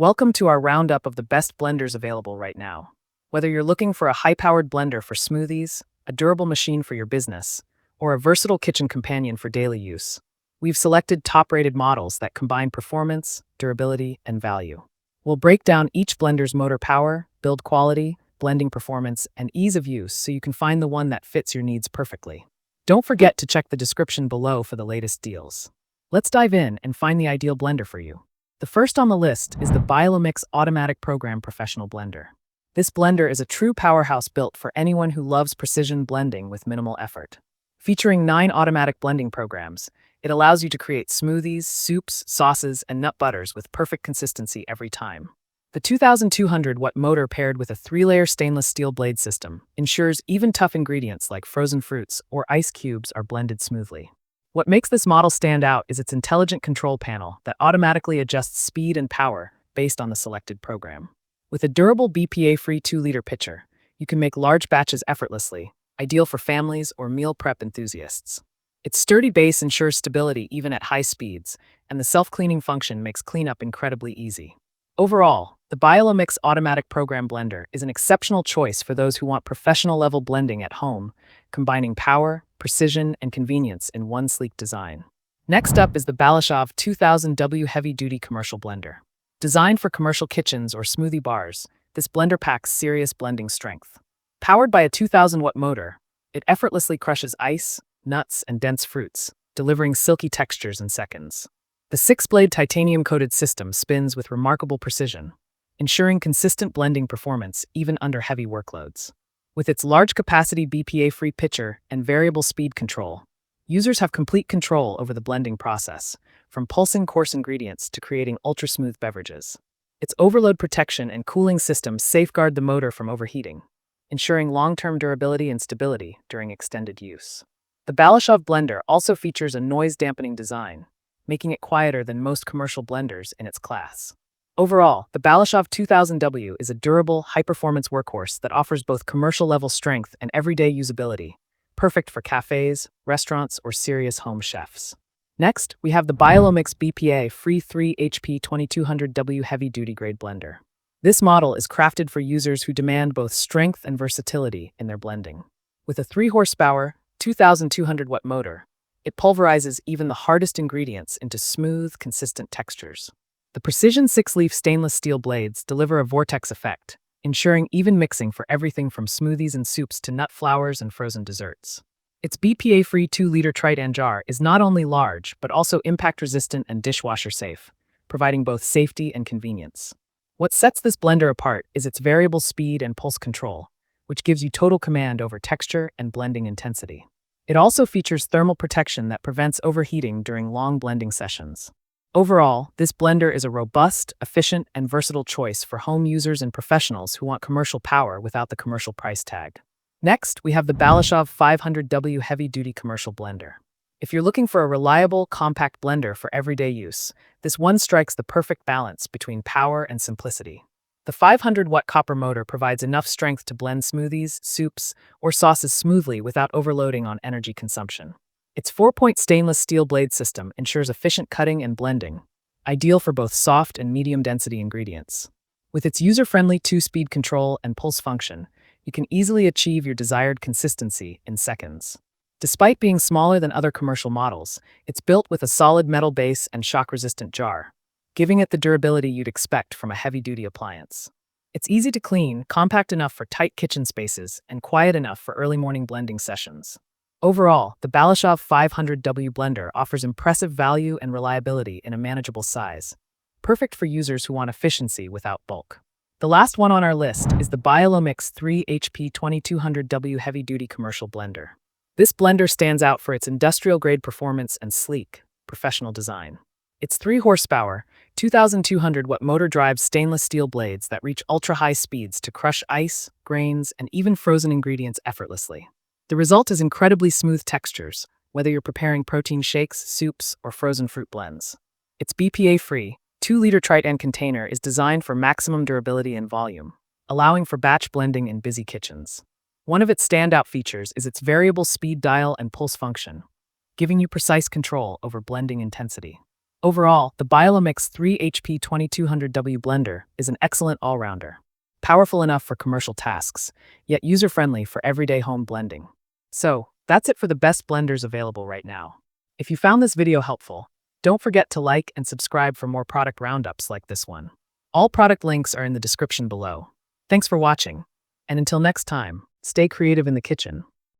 Welcome to our roundup of the best blenders available right now. Whether you're looking for a high-powered blender for smoothies, a durable machine for your business, or a versatile kitchen companion for daily use, we've selected top-rated models that combine performance, durability, and value. We'll break down each blender's motor power, build quality, blending performance, and ease of use so you can find the one that fits your needs perfectly. Don't forget to check the description below for the latest deals. Let's dive in and find the ideal blender for you. The first on the list is the Biolomix Automatic Program Professional Blender. This blender is a true powerhouse built for anyone who loves precision blending with minimal effort. Featuring 9 automatic blending programs, it allows you to create smoothies, soups, sauces, and nut butters with perfect consistency every time. The 2,200-watt motor paired with a 3-layer stainless steel blade system ensures even tough ingredients like frozen fruits or ice cubes are blended smoothly. What makes this model stand out is its intelligent control panel that automatically adjusts speed and power based on the selected program. With a durable BPA-free 2-liter pitcher, you can make large batches effortlessly, ideal for families or meal prep enthusiasts. Its sturdy base ensures stability even at high speeds, and the self-cleaning function makes cleanup incredibly easy. Overall, the Biolomix Automatic Program Blender is an exceptional choice for those who want professional-level blending at home, combining power, precision, and convenience in one sleek design. Next up is the Balashov 2000W Heavy-Duty Commercial Blender. Designed for commercial kitchens or smoothie bars, this blender packs serious blending strength. Powered by a 2,000-watt motor, it effortlessly crushes ice, nuts, and dense fruits, delivering silky textures in seconds. The 6-blade titanium-coated system spins with remarkable precision, ensuring consistent blending performance even under heavy workloads. With its large-capacity BPA-free pitcher and variable speed control, users have complete control over the blending process, from pulsing coarse ingredients to creating ultra-smooth beverages. Its overload protection and cooling systems safeguard the motor from overheating, ensuring long-term durability and stability during extended use. The Balashov blender also features a noise-dampening design, making it quieter than most commercial blenders in its class. Overall, the Balashov 2000W is a durable, high-performance workhorse that offers both commercial-level strength and everyday usability, perfect for cafes, restaurants, or serious home chefs. Next, we have the Biolomix BPA-free 3 HP 2200W Heavy-Duty Grade Blender. This model is crafted for users who demand both strength and versatility in their blending. With a 3-horsepower, 2,200-watt motor, it pulverizes even the hardest ingredients into smooth, consistent textures. The precision 6-leaf stainless steel blades deliver a vortex effect, ensuring even mixing for everything from smoothies and soups to nut flours and frozen desserts. Its BPA-free 2-liter Tritan jar is not only large, but also impact-resistant and dishwasher-safe, providing both safety and convenience. What sets this blender apart is its variable speed and pulse control, which gives you total command over texture and blending intensity. It also features thermal protection that prevents overheating during long blending sessions. Overall, this blender is a robust, efficient, and versatile choice for home users and professionals who want commercial power without the commercial price tag. Next, we have the Balashov 500W Heavy-Duty Commercial Blender. If you're looking for a reliable, compact blender for everyday use, this one strikes the perfect balance between power and simplicity. The 500-watt copper motor provides enough strength to blend smoothies, soups, or sauces smoothly without overloading on energy consumption. Its 4-point stainless steel blade system ensures efficient cutting and blending, ideal for both soft and medium-density ingredients. With its user-friendly 2-speed control and pulse function, you can easily achieve your desired consistency in seconds. Despite being smaller than other commercial models, it's built with a solid metal base and shock-resistant jar, giving it the durability you'd expect from a heavy-duty appliance. It's easy to clean, compact enough for tight kitchen spaces, and quiet enough for early morning blending sessions. Overall, the Balashov 500W blender offers impressive value and reliability in a manageable size, perfect for users who want efficiency without bulk. The last one on our list is the Biolomix 3 HP 2200W Heavy-Duty Commercial Blender. This blender stands out for its industrial-grade performance and sleek, professional design. Its 3-horsepower, 2,200-watt motor drives stainless steel blades that reach ultra-high speeds to crush ice, grains, and even frozen ingredients effortlessly. The result is incredibly smooth textures, whether you're preparing protein shakes, soups, or frozen fruit blends. Its BPA-free, 2-liter Tritan container is designed for maximum durability and volume, allowing for batch blending in busy kitchens. One of its standout features is its variable speed dial and pulse function, giving you precise control over blending intensity. Overall, the Biolamix 3HP 2200W blender is an excellent all-rounder. Powerful enough for commercial tasks, yet user-friendly for everyday home blending. So, that's it for the best blenders available right now. If you found this video helpful, don't forget to like and subscribe for more product roundups like this one. All product links are in the description below. Thanks for watching, and until next time, stay creative in the kitchen.